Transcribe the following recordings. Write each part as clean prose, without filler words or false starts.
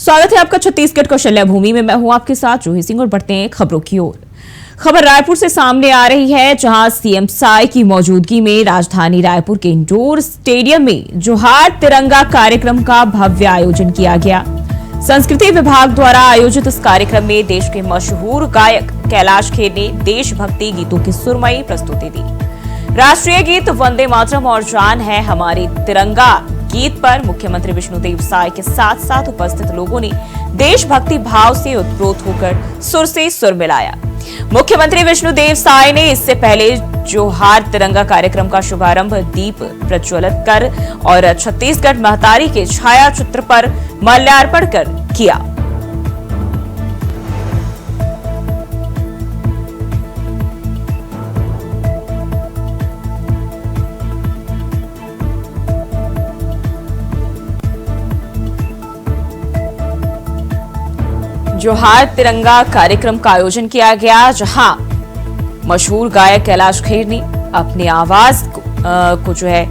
स्वागत है आपका छत्तीसगढ़ कौशल्या भूमि में। मैं हूं आपके साथ जूही सिंह और बढ़ते हैं खबरों की ओर। खबर रायपुर से सामने आ रही है, जहां सीएम साय की मौजूदगी में राजधानी रायपुर के इंडोर स्टेडियम में जोहार तिरंगा कार्यक्रम का भव्य आयोजन किया गया। संस्कृति विभाग द्वारा आयोजित इस कार्यक्रम में देश के मशहूर गायक कैलाश खेर ने देशभक्ति गीतों की सुरमई प्रस्तुति दी। राष्ट्रीय गीत वंदे मातरम और जान है हमारी तिरंगा गीत पर मुख्यमंत्री विष्णुदेव साय के साथ साथ उपस्थित लोगों ने देशभक्ति भाव से उत्प्रोत होकर सुर से सुर मिलाया। मुख्यमंत्री विष्णुदेव साय ने इससे पहले जोहार तिरंगा कार्यक्रम का शुभारंभ दीप प्रज्वलित कर और छत्तीसगढ़ महतारी के छाया चित्र पर माल्यार्पण कर किया। जोहार तिरंगा कार्यक्रम का आयोजन किया गया, जहां मशहूर गायक कैलाश खेर ने अपनी आवाज को जो है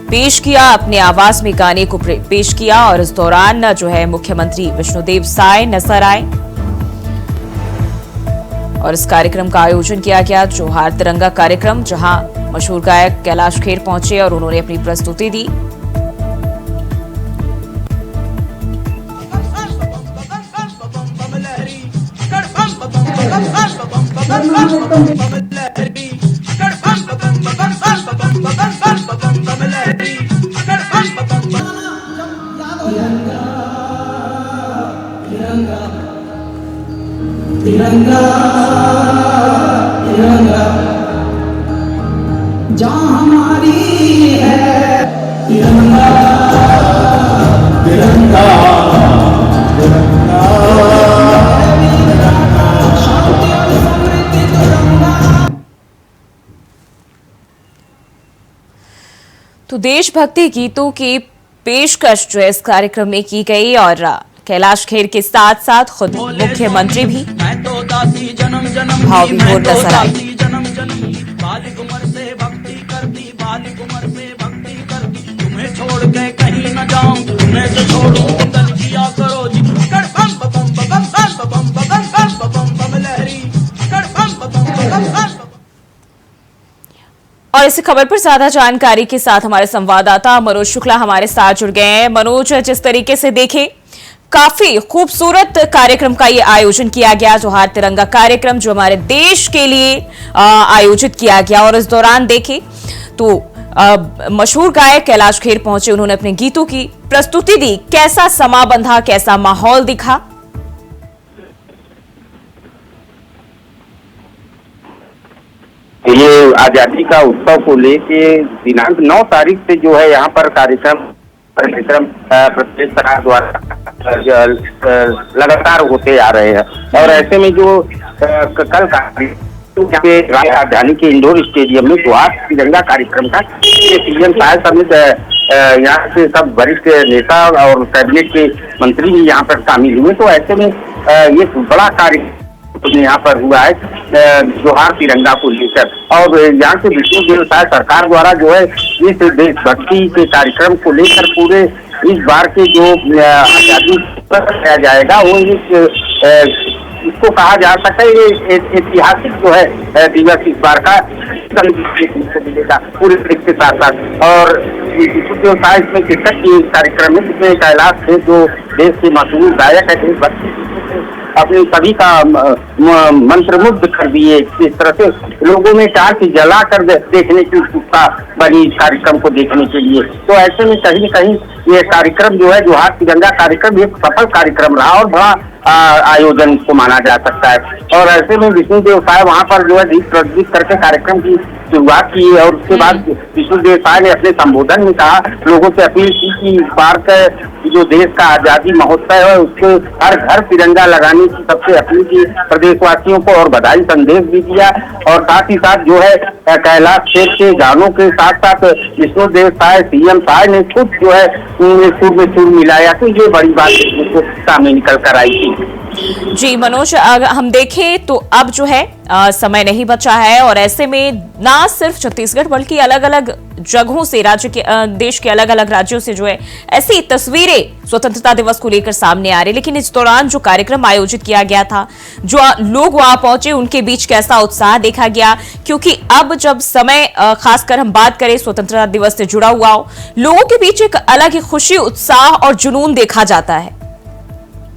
पेश किया, अपने आवाज में गाने को पेश किया और इस दौरान जो है मुख्यमंत्री विष्णुदेव साय नजर आए और इस कार्यक्रम का आयोजन किया गया जोहार तिरंगा कार्यक्रम, जहां मशहूर गायक कैलाश खेर पहुंचे और उन्होंने अपनी प्रस्तुति दी। तिरंगा तिरंगा जहाँ हमारी है तिरंगा तिरंगा तिरंगा शांति और समृद्धि तिरंगा। तो देशभक्ति गीतों की पेशकश जो इस कार्यक्रम में की गई और कैलाश खेर के साथ साथ खुद मुख्यमंत्री भी भावविभोर नजर आए। तुम्हें छोड़ के कहीं न जाऊं, तुम्हें तो छोड़ूं बदल किया करो जी। और इस खबर पर ज्यादा जानकारी के साथ हमारे संवाददाता मनोज शुक्ला हमारे साथ जुड़ गए हैं। मनोज, जिस तरीके से देखें काफी खूबसूरत कार्यक्रम का ये आयोजन किया गया, जोहार तिरंगा कार्यक्रम जो हमारे देश के लिए आयोजित किया गया और इस दौरान देखें तो मशहूर गायक कैलाश खेर पहुंचे, उन्होंने अपने गीतों की प्रस्तुति दी। कैसा समा बंधा, कैसा माहौल दिखा? ये आजादी का उत्सव को लेके दिनांक 9 तारीख से जो है यहाँ पर कार्यक्रम प्रदेश सरकार द्वारा लगातार होते आ रहे हैं और ऐसे में जो कल राजधानी के इंडोर स्टेडियम में जोहार तिरंगा कार्यक्रम का सीएम साय समेत यहाँ से सब वरिष्ठ नेता और कैबिनेट के मंत्री भी यहाँ पर शामिल हुए। तो ऐसे में ये बड़ा कार्यक्रम यहाँ पर हुआ है जोहार तिरंगा को लेकर और यहाँ से विष्णुदेव साय सरकार द्वारा जो है इस देशभक्ति के कार्यक्रम को लेकर पूरे इस बार के जो आजादी किया जाएगा वो इसको कहा जा सकता है ये ऐतिहासिक जो है दिवस इस बार का मिलेगा पूरे देश के साथ साथ। और विष्णुदेव साय इसमें शिरकत की कार्यक्रम में, जिसमें कैलाश थे जो देश के मशहूर गायक है, देशभक्ति अपने सभी का मंत्रमुग्ध कर दिए। इस तरह से लोगों में टार्च जला कर देखने की उत्सुकता बनी इस कार्यक्रम को देखने के लिए। तो ऐसे में कहीं न कहीं ये कार्यक्रम जो है जोहार तिरंगा कार्यक्रम एक सफल कार्यक्रम रहा और बड़ा आयोजन इसको माना जा सकता है। और ऐसे में विष्णुदेव साय वहाँ पर जो है दीप प्रज्वलित करके कार्यक्रम की शुरुआत की और उसके बाद विष्णुदेव साय ने अपने संबोधन में कहा, लोगों से अपील की कि इस बार का जो देश का आजादी महोत्सव है उसको हर घर तिरंगा लगाने की सबसे अपील की प्रदेशवासियों को और बधाई संदेश भी दिया। और साथ ही साथ जो है कैलाश खेर के गानों के साथ साथ विष्णुदेव साय सीएम साय ने खुद जो है सुर में सुर मिलाया। तो ये बड़ी बात सामने निकल कर आई थी। जी मनोज, अगर हम देखें तो अब जो है समय नहीं बचा है और ऐसे में ना सिर्फ छत्तीसगढ़ बल्कि अलग अलग जगहों से देश के अलग अलग राज्यों से जो है ऐसी तस्वीरें स्वतंत्रता दिवस को लेकर सामने आ रही। लेकिन इस दौरान जो कार्यक्रम आयोजित किया गया था, जो लोग वहां पहुंचे, उनके बीच कैसा उत्साह देखा गया, क्योंकि अब जब समय खासकर हम बात करें स्वतंत्रता दिवस से जुड़ा हुआ हो, लोगों के बीच एक अलग ही खुशी, उत्साह और जुनून देखा जाता है।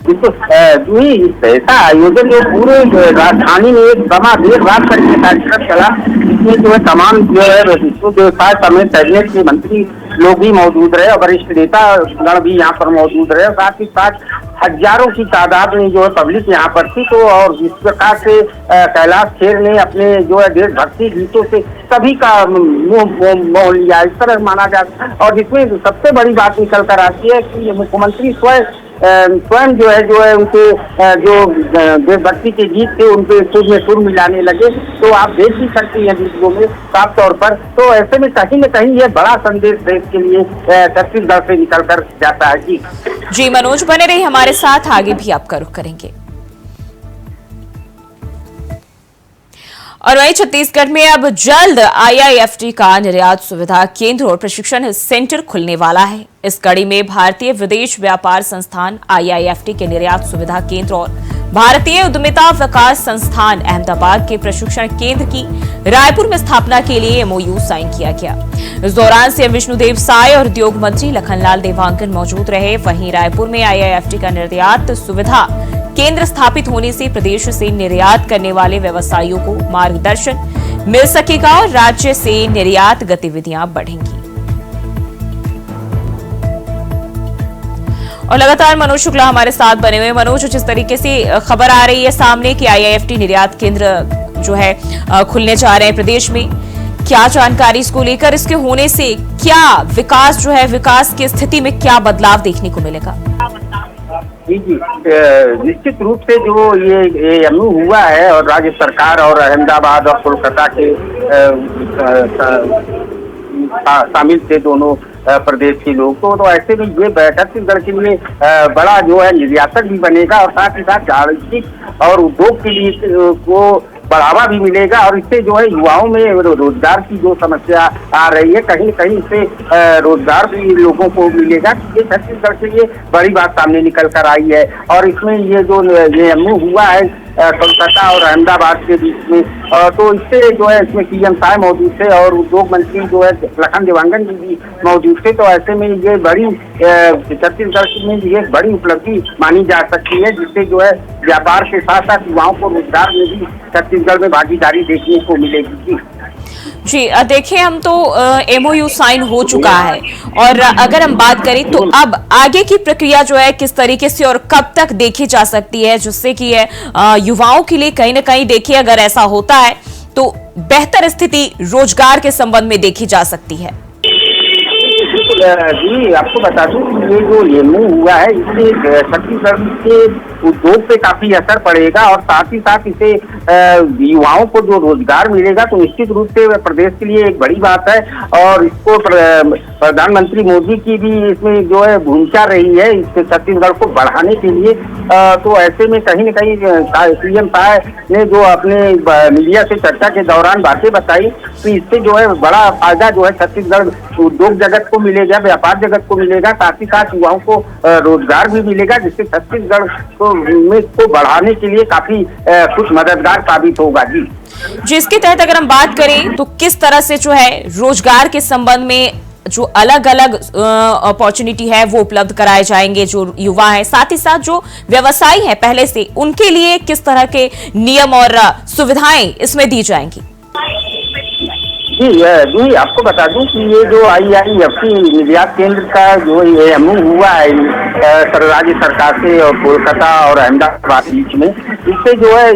ऐसा आयोजन जो पूरे राजधानी में एक समा देर रात तक ये कार्यक्रम चला, इसमें जो है तमाम जो है विश्व व्यवसाय समेत कैबिनेट के मंत्री लोग भी मौजूद रहे और वरिष्ठ नेता गण भी यहाँ पर मौजूद रहे। साथ ही साथ हजारों की तादाद में जो है पब्लिक यहाँ पर थी। तो और जिस प्रकार से कैलाश खेर ने अपने जो है देशभक्ति गीतों से सभी का मोह लिया, इस तरह माना जाता। और जिसमें सबसे बड़ी बात निकल कर आती है कि मुख्यमंत्री स्वयं जो है उनके जो देशभक्ति के गीत थे उनके सुर में सुर मिलाने लगे। तो आप देख ही सकते हैं वीडियो में साफ तौर पर। तो ऐसे में कहीं न कहीं ये बड़ा संदेश देश के लिए छत्तीसगढ़ से निकल कर जाता है। जी मनोज, बने रही हमारे साथ, आगे भी आपका रुख करेंगे। और वहीं छत्तीसगढ़ में अब जल्द IIFT का निर्यात सुविधा केंद्र और प्रशिक्षण सेंटर खुलने वाला है। इस कड़ी में भारतीय विदेश व्यापार संस्थान IIFT के निर्यात सुविधा केंद्र और भारतीय उद्यमिता विकास संस्थान अहमदाबाद के प्रशिक्षण केंद्र की रायपुर में स्थापना के लिए MOU साइन किया गया। इस दौरान CM विष्णुदेव साय और उद्योग मंत्री लखनलाल देवांगन मौजूद रहे। वहीं रायपुर में IIFT का निर्यात सुविधा केंद्र स्थापित होने से प्रदेश से निर्यात करने वाले व्यवसायियों को मार्गदर्शन मिल सकेगा और राज्य से निर्यात गतिविधियां बढ़ेंगी। और लगातार मनोज शुक्ला हमारे साथ बने हुए। मनोज, जिस तरीके से खबर आ रही है सामने कि IIFT निर्यात केंद्र जो है खुलने जा रहे हैं प्रदेश में, क्या जानकारी इसको लेकर, इसके होने से क्या विकास जो है, विकास की स्थिति में क्या बदलाव देखने को मिलेगा? जी निश्चित रूप से जो ये MOU हुआ है और राज्य सरकार और अहमदाबाद और कोलकाता के शामिल थे दोनों प्रदेश के लोग। तो ऐसे में ये छत्तीसगढ़ के लिए बड़ा जो है निर्यातक भी बनेगा और साथ ही साथ वाणिज्यिक और उद्योग के लिए को बढ़ावा भी मिलेगा। और इससे जो है युवाओं में रोजगार की जो समस्या आ रही है, कहीं न कहीं इससे रोजगार भी लोगों को मिलेगा। ये छत्तीसगढ़ के लिए बड़ी बात सामने निकल कर आई है। और इसमें ये जो ये MOU हुआ है कोलकाता और अहमदाबाद के बीच में, तो इससे जो है इसमें CM साय मौजूद थे और उद्योग मंत्री जो है लखन देवांगन जी भी मौजूद थे। तो ऐसे में ये बड़ी छत्तीसगढ़ में ये बड़ी उपलब्धि मानी जा सकती है, जिससे जो है व्यापार के साथ साथ युवाओं को रोजगार में भी छत्तीसगढ़ में भागीदारी देखने को मिलेगी। जी देखिए, हम तो MOU साइन हो चुका है और अगर हम बात करें तो अब आगे की प्रक्रिया जो है किस तरीके से और कब तक देखी जा सकती है, जिससे कि युवाओं के लिए कहीं ना कहीं देखिए अगर ऐसा होता है तो बेहतर स्थिति रोजगार के संबंध में देखी जा सकती है। जी आपको बता दूं कि ये जो MOU हुआ है इससे छत्तीसगढ़ के उद्योग पे काफी असर पड़ेगा और साथ ही साथ इसे युवाओं को जो रोजगार मिलेगा तो निश्चित रूप से प्रदेश के लिए एक बड़ी बात है। और इसको प्रधानमंत्री मोदी की भी इसमें जो है भूमिका रही है इससे छत्तीसगढ़ को बढ़ाने के लिए। तो ऐसे में कहीं न कहीं CM साय ने जो अपने मीडिया से चर्चा के दौरान बातें बताई, तो इससे जो है बड़ा फायदा जो है छत्तीसगढ़ उद्योग जगत को मिलेगा, व्यापार जगत को मिलेगा, साथ ही साथ युवाओं को रोजगार भी मिलेगा, जिससे छत्तीसगढ़ को बढ़ाने के लिए काफी कुछ मददगार साबित होगा। जी जिसके तहत अगर हम बात करें तो किस तरह से जो है रोजगार के संबंध में जो अलग अलग अपॉर्चुनिटी है वो उपलब्ध कराए जाएंगे, जो युवा है साथ ही साथ जो व्यवसायी है पहले से, उनके लिए किस तरह के नियम और सुविधाएं इसमें दी जाएंगी? जी आपको बता दूं कि ये जो IIFT निर्यात केंद्र का जो ये MOU हुआ है राज्य सरकार से और कोलकाता और अहमदाबाद बीच में, इससे जो है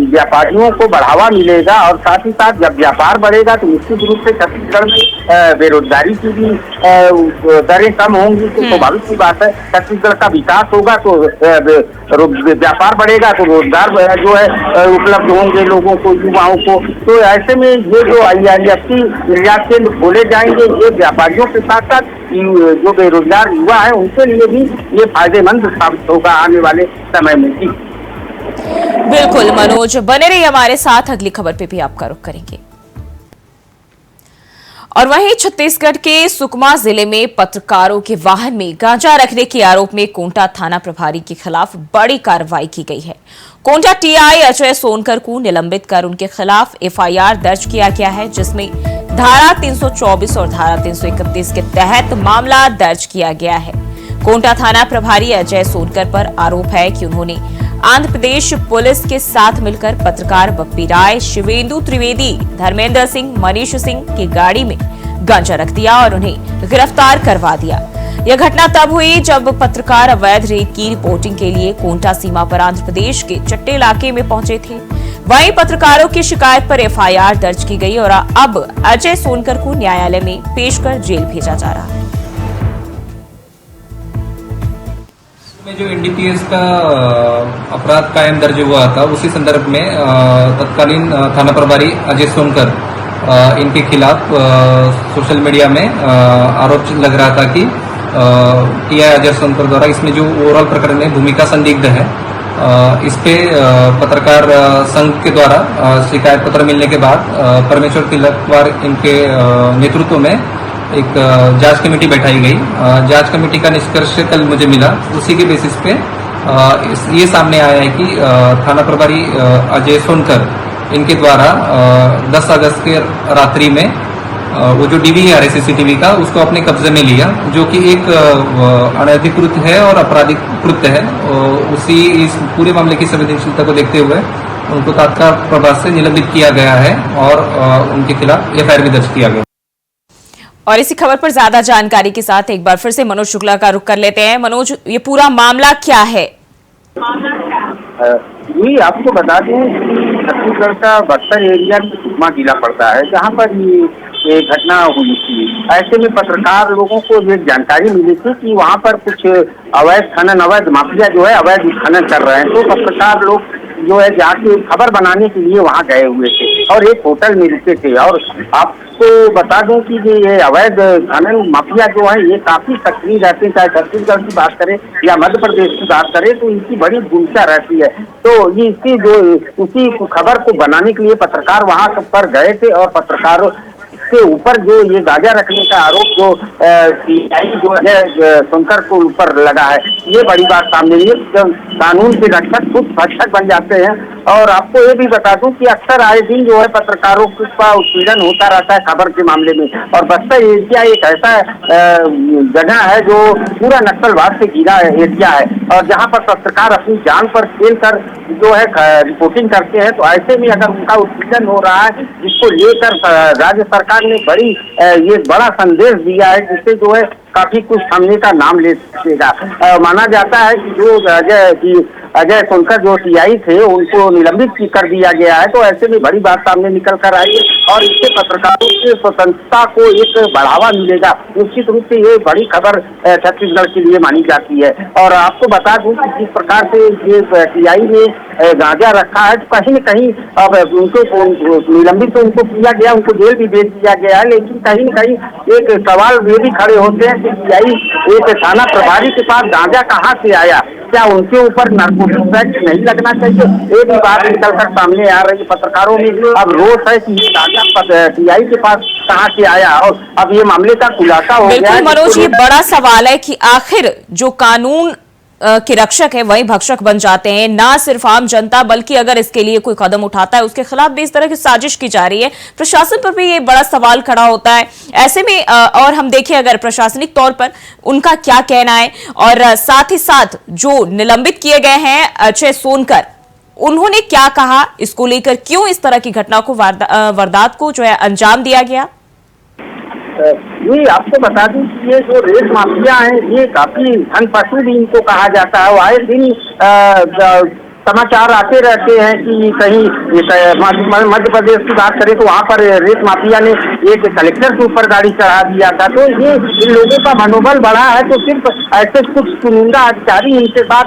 व्यापारियों को बढ़ावा मिलेगा और साथ ही साथ जब व्यापार बढ़ेगा तो निश्चित रूप से छत्तीसगढ़ में बेरोजगारी की भी दरें कम होंगी। तो स्वाभाविक सी बात है, छत्तीसगढ़ का विकास होगा तो व्यापार बढ़ेगा तो रोजगार जो है उपलब्ध होंगे लोगों को, युवाओं को। तो ऐसे में ये जो IIFT निर्यात केंद्र खोले जाएंगे, ये व्यापारियों के साथ साथ जो बेरोजगार युवा है उनके लिए भी ये फायदेमंद साबित होगा आने वाले समय में। बिल्कुल मनोज, बने रहिए हमारे साथ, अगली खबर पे भी आपका रुख करेंगे। और वहीं छत्तीसगढ़ के सुकमा जिले में पत्रकारों के वाहन में गांजा रखने के आरोप में कोंटा थाना प्रभारी के खिलाफ बड़ी कार्रवाई की गई है। कोंटा टीआई अजय सोनकर को निलंबित कर उनके खिलाफ एफआईआर दर्ज किया गया है, जिसमें धारा 324 और धारा 331 के तहत मामला दर्ज किया गया है। कोंटा थाना प्रभारी अजय सोनकर पर आरोप है कि उन्होंने आंध्र प्रदेश पुलिस के साथ मिलकर पत्रकार बप्पी राय, शिवेंदु त्रिवेदी, धर्मेंद्र सिंह, मनीष सिंह की गाड़ी में गांजा रख दिया और उन्हें गिरफ्तार करवा दिया। यह घटना तब हुई जब पत्रकार अवैध रेत की रिपोर्टिंग के लिए कोंटा सीमा पर आंध्र प्रदेश के चट्टे इलाके में पहुंचे थे। वहीं पत्रकारों की शिकायत पर एफआईआर दर्ज की गई और अब अजय सोनकर को न्यायालय में पेश कर जेल भेजा जा रहा है। में जो एनडीपीएस का अपराध कायम दर्ज हुआ था, उसी संदर्भ में तत्कालीन थाना प्रभारी अजय सोनकर इनके खिलाफ सोशल मीडिया में आरोप लग रहा था कि टीआई अजय सोनकर द्वारा इसमें जो ओवरऑल प्रकरण में भूमिका संदिग्ध है, इस पे पत्रकार संघ के द्वारा शिकायत पत्र मिलने के बाद परमेश्वर तिलकवार इनके नेतृत्व में एक जांच कमेटी बैठाई गई। जांच कमेटी का निष्कर्ष कल मुझे मिला, उसी के बेसिस पे ये सामने आया है कि थाना प्रभारी अजय सोनकर इनके द्वारा 10 अगस्त के रात्रि में वो जो डीवीआर है सीसीटीवी का, उसको अपने कब्जे में लिया, जो कि एक अनधिकृत है और आपराधिक कृत्य है। उसी इस पूरे मामले की संवेदनशीलता को देखते हुए उनको तत्काल प्रभाव से निलंबित किया गया है और उनके खिलाफ एफआईआर भी दर्ज किया गया। और इसी खबर पर ज्यादा जानकारी के साथ एक बार फिर से मनोज शुक्ला का रुख कर लेते हैं। मनोज, ये पूरा मामला क्या है? ये आपको बता दें कि छत्तीसगढ़ का बस्तर एरिया में सुकमा जिला पड़ता है, जहाँ पर ये घटना हुई थी। ऐसे में पत्रकार लोगों को ये जानकारी मिली थी कि वहाँ पर कुछ अवैध खनन, अवैध माफिया जो है अवैध खनन कर रहे हैं। तो पत्रकार लोग जो है जाके खबर बनाने के लिए वहाँ गए हुए थे और एक होटल में रुके थे। और आपको बता दें कि ये अवैध खनन माफिया जो है ये काफी सक्रिय रहते हैं, चाहे छत्तीसगढ़ की बात करें या मध्य प्रदेश की बात करें, तो इनकी बड़ी भूमिका रहती है। तो ये उसी खबर को बनाने के लिए पत्रकार वहाँ पर गए थे और पत्रकारों के ऊपर जो ये गांजा रखने का आरोप जो जो है सोनकर को ऊपर लगा है, ये बड़ी बात सामने आई है। जब कानून के रक्षक खुद भक्षक बन जाते हैं। और आपको ये भी बता दूं कि अक्सर आए दिन जो है पत्रकारों का उत्पीड़न होता रहता है खबर के मामले में। और बस्तर एरिया एक ऐसा जगह है जो पूरा नक्सलवाद से घिरा एरिया है और जहाँ पर पत्रकार अपनी जान पर खेल कर जो है रिपोर्टिंग करते हैं। तो ऐसे में अगर उनका उत्पीड़न हो रहा है, जिसको लेकर राज्य सरकार ने ये बड़ा संदेश दिया है, जिससे जो है काफी कुछ सामने का नाम ले सकेगा। माना जाता है कि जो अजय सोनकर जो टीआई थे उनको निलंबित कर दिया गया है। तो ऐसे में बड़ी बात सामने निकल कर आई है और इससे पत्रकारों की स्वतंत्रता को एक बढ़ावा मिलेगा। निश्चित रूप से ये बड़ी खबर छत्तीसगढ़ के लिए मानी जाती है। और आपको बता दूं कि जिस प्रकार से ये टीआई ने गांजा रखा है, तो कहीं न कहीं अब उनको निलंबित तो उनको किया गया, उनको जेल भी भेज दिया गया है। लेकिन कहीं न कहीं एक सवाल ये भी खड़े होते हैं कि टीआई एक थाना प्रभारी के पास गांजा कहाँ से आया, क्या उनके ऊपर नार्कोटिक्स एक्ट नहीं लगना चाहिए? ये भी बात निकलकर सामने आ रही है। पत्रकारों में अब रोष है कि ये गांजा टीआई के पास कहाँ से आया और अब ये मामले का खुलासा हो गया। बिल्कुल मनोज, ये बड़ा सवाल है कि आखिर जो कानून के रक्षक है वही भक्षक बन जाते हैं। ना सिर्फ आम जनता बल्कि अगर इसके लिए कोई कदम उठाता है उसके खिलाफ भी इस तरह की साजिश की जा रही है। प्रशासन पर भी ये बड़ा सवाल खड़ा होता है। ऐसे में और हम देखें अगर प्रशासनिक तौर पर उनका क्या कहना है और साथ ही साथ जो निलंबित किए गए हैं अजय सोनकर, उन्होंने क्या कहा इसको लेकर, क्यों इस तरह की घटना को वारदात को जो है अंजाम दिया गया? ये आपको बता दूं कि ये जो रेत माफिया हैं ये काफी धन पशु भी इनको कहा जाता है। आए दिन समाचार आते रहते हैं कि कहीं मध्य प्रदेश की बात करें तो वहाँ पर रेत माफिया ने एक कलेक्टर के ऊपर गाड़ी चढ़ा दिया था। तो ये इन लोगों का मनोबल बढ़ा है। तो सिर्फ ऐसे कुछ चुनिंदा अधिकारी इनके साथ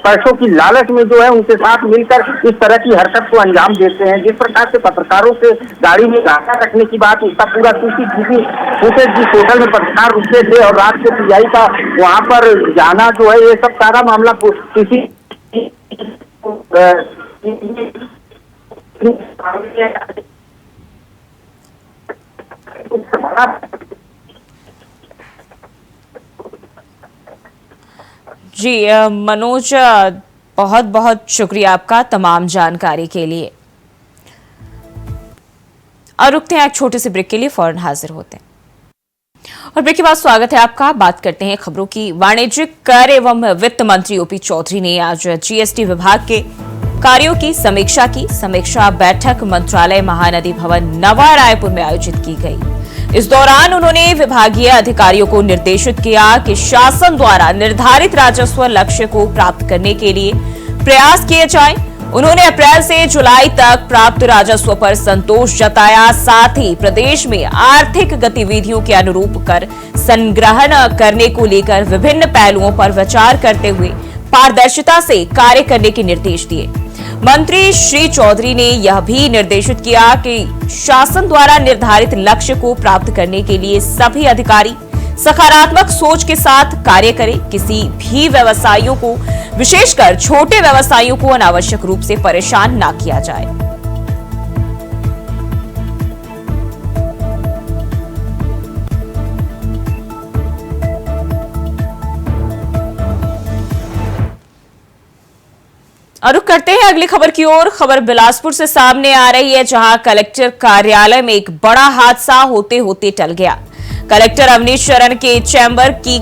पैसों की लालच में जो है उनके साथ मिलकर इस तरह की हरकत को अंजाम देते हैं। जिस प्रकार से पत्रकारों से गाड़ी में गांजा रखने की बात, उसका पूरा फुटेज जिस होटल में पत्रकार रुके थे और रात को टीआई का वहाँ पर जाना जो है, ये सब सारा मामला किसी जी मनोज, बहुत बहुत शुक्रिया आपका तमाम जानकारी के लिए। और रुकते हैं एक छोटे से ब्रेक के लिए, फौरन हाजिर होते हैं। और ब्रेक के बाद स्वागत है आपका। बात करते हैं खबरों की। वाणिज्यिक कर एवं वित्त मंत्री ओपी चौधरी ने आज जीएसटी विभाग के कार्यों की समीक्षा की। समीक्षा बैठक मंत्रालय महानदी भवन नवा रायपुर में आयोजित की गई। इस दौरान उन्होंने विभागीय अधिकारियों को निर्देशित किया कि शासन द्वारा निर्धारित राजस्व लक्ष्य को प्राप्त करने के लिए प्रयास किए जाएं। उन्होंने अप्रैल से जुलाई तक प्राप्त राजस्व पर संतोष जताया। साथ ही प्रदेश में आर्थिक गतिविधियों के अनुरूप कर संग्रहण करने को लेकर विभिन्न पहलुओं पर विचार करते हुए पारदर्शिता से कार्य करने के निर्देश दिए। मंत्री श्री चौधरी ने यह भी निर्देशित किया कि शासन द्वारा निर्धारित लक्ष्य को प्राप्त करने के लिए सभी अधिकारी सकारात्मक सोच के साथ कार्य करें। किसी भी व्यवसायियों को, विशेषकर छोटे व्यवसायियों को अनावश्यक रूप से परेशान न किया जाए। और रुक करते हैं अगली खबर की ओर। खबर बिलासपुर से सामने आ रही है, जहां कलेक्टर कार्यालय में एक बड़ा हादसा होते होते टल गया। कलेक्टर अवनीश शरण के चैम्बर की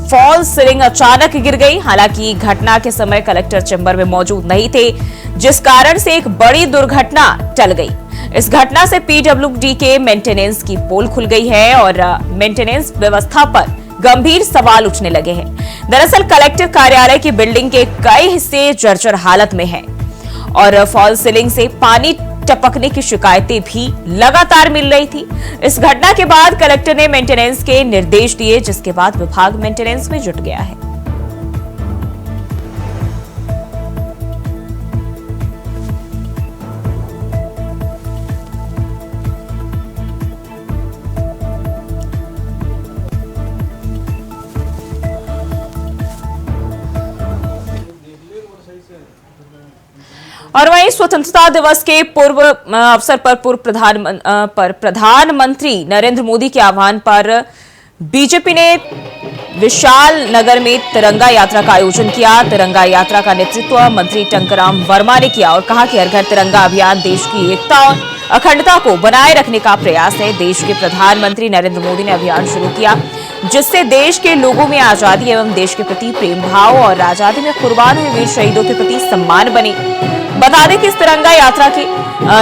फॉल सीलिंग अचानक गिर गई। हालांकि घटना के समय कलेक्टर चैम्बर में मौजूद नहीं थे, जिस कारण से एक बड़ी दुर्घटना टल गई। इस घटना से पीडब्ल्यूडी के मेंटेनेंस की पोल खुल गई है और मेंटेनेंस व्यवस्था पर गंभीर सवाल उठने लगे हैं। दरअसल कलेक्टर कार्यालय की बिल्डिंग के कई हिस्से जर्जर हालत में हैं और फॉल सीलिंग से पानी टपकने की शिकायतें भी लगातार मिल रही थी। इस घटना के बाद कलेक्टर ने मेंटेनेंस के निर्देश दिए, जिसके बाद विभाग मेंटेनेंस में जुट गया है। और वहीं स्वतंत्रता दिवस के पूर्व अवसर पर प्रधानमंत्री नरेंद्र मोदी के आह्वान पर बीजेपी ने विशाल नगर में तिरंगा यात्रा का आयोजन किया। तिरंगा यात्रा का नेतृत्व मंत्री टंकराम वर्मा ने किया और कहा कि हर घर तिरंगा अभियान देश की एकता और अखंडता को बनाए रखने का प्रयास है। देश के प्रधानमंत्री नरेंद्र मोदी ने अभियान शुरू किया, जिससे देश के लोगों में आजादी एवं देश के प्रति प्रेम भाव और आजादी में कुर्बान हुए वीर शहीदों के प्रति सम्मान बने। बता दें कि इस तिरंगा यात्रा के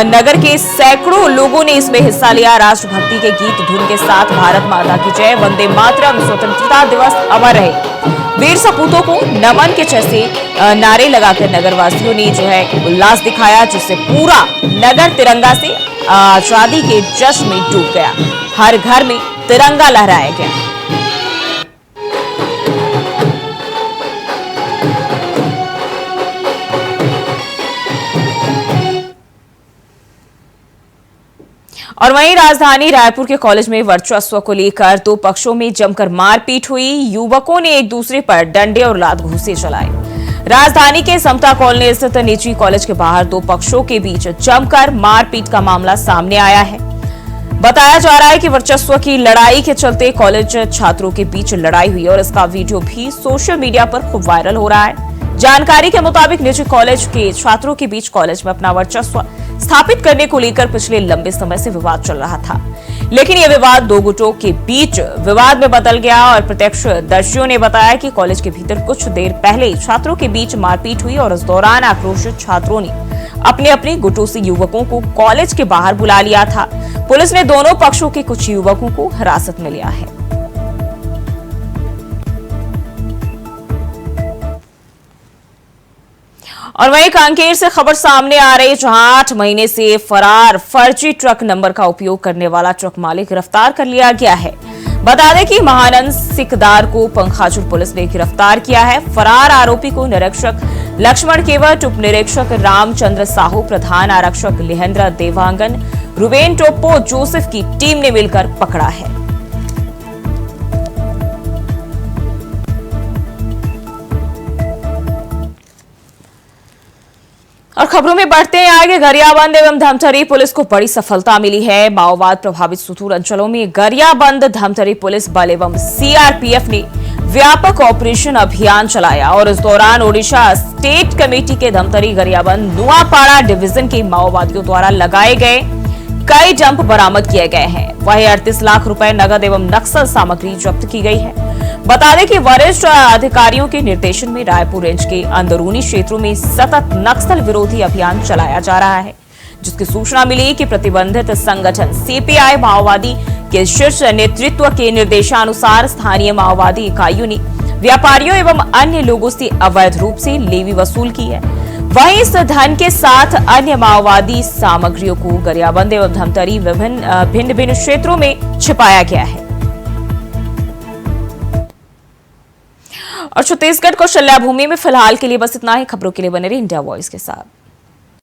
नगर के सैकड़ों लोगों ने इसमें हिस्सा लिया। राष्ट्रभक्ति के गीत धुन के साथ भारत माता की जय, वंदे मातरम, स्वतंत्रता दिवस अमर रहे, वीर सपूतों को नमन के जैसे नारे लगाकर नगरवासियों ने जो है उल्लास दिखाया, जिससे पूरा नगर तिरंगा से आजादी के जश्न में डूब गया। हर घर में तिरंगा लहराया गया। और वहीं राजधानी रायपुर के कॉलेज में वर्चस्व को लेकर दो पक्षों में जमकर मारपीट हुई। युवकों ने एक दूसरे पर डंडे और लात घूंसे चलाए। राजधानी के समता कॉलोनी स्थित निजी कॉलेज के बाहर दो पक्षों के बीच जमकर मारपीट का मामला सामने आया है। बताया जा रहा है कि वर्चस्व की लड़ाई के चलते कॉलेज छात्रों के बीच लड़ाई हुई और इसका वीडियो भी सोशल मीडिया पर खूब वायरल हो रहा है। जानकारी के मुताबिक निजी कॉलेज के छात्रों के बीच कॉलेज में अपना वर्चस्व स्थापित करने को लेकर पिछले लंबे समय से विवाद चल रहा था, लेकिन यह विवाद दो गुटों के बीच विवाद में बदल गया और प्रत्यक्षदर्शियों ने बताया कि कॉलेज के भीतर कुछ देर पहले ही छात्रों के बीच मारपीट हुई और इस दौरान आक्रोशित छात्रों ने अपने अपने गुटों से युवकों को कॉलेज के बाहर बुला लिया था। पुलिस ने दोनों पक्षों के कुछ युवकों को हिरासत में लिया है। और वहीं कांकेर से खबर सामने आ रही, जहां 8 महीने से फरार फर्जी ट्रक नंबर का उपयोग करने वाला ट्रक मालिक गिरफ्तार कर लिया गया है। बता दें कि महानंद सिकदार को पंखाजुर पुलिस ने गिरफ्तार किया है। फरार आरोपी को निरीक्षक लक्ष्मण केवट, उप निरीक्षक रामचंद्र साहू, प्रधान आरक्षक लेहेंद्र देवांगन, रुबेन टोप्पो जोसेफ की टीम ने मिलकर पकड़ा है। और खबरों में बढ़ते हैं आगे। गरियाबंद एवं धमतरी पुलिस को बड़ी सफलता मिली है। माओवाद प्रभावित सुदूर अंचलों में गरियाबंद धमतरी पुलिस बल एवं सीआरपीएफ ने व्यापक ऑपरेशन अभियान चलाया और इस दौरान ओडिशा स्टेट कमेटी के धमतरी गरियाबंद नुआपाड़ा डिवीजन के माओवादियों द्वारा लगाए गए कई डंप बरामद किए गए हैं। वहीं 38 लाख रुपए नगद एवं नक्सल सामग्री जब्त की गई है। बता दें कि वरिष्ठ अधिकारियों के निर्देशन में रायपुर रेंज के अंदरूनी क्षेत्रों में सतत नक्सल विरोधी अभियान चलाया जा रहा है, जिसकी सूचना मिली कि प्रतिबंधित संगठन सीपीआई माओवादी के शीर्ष नेतृत्व के निर्देशानुसार स्थानीय माओवादी इकाइयों ने व्यापारियों एवं अन्य लोगों से अवैध रूप से लेवी वसूल की है। वहीं इस धन के साथ अन्य माओवादी सामग्रियों को गरियाबंद एवं धमतरी भिन्न भिन्न क्षेत्रों में छिपाया गया है। और छत्तीसगढ़ कौशल्या भूमि में फिलहाल के लिए बस इतना ही। खबरों के लिए बने रहिए इंडिया वॉइस के साथ।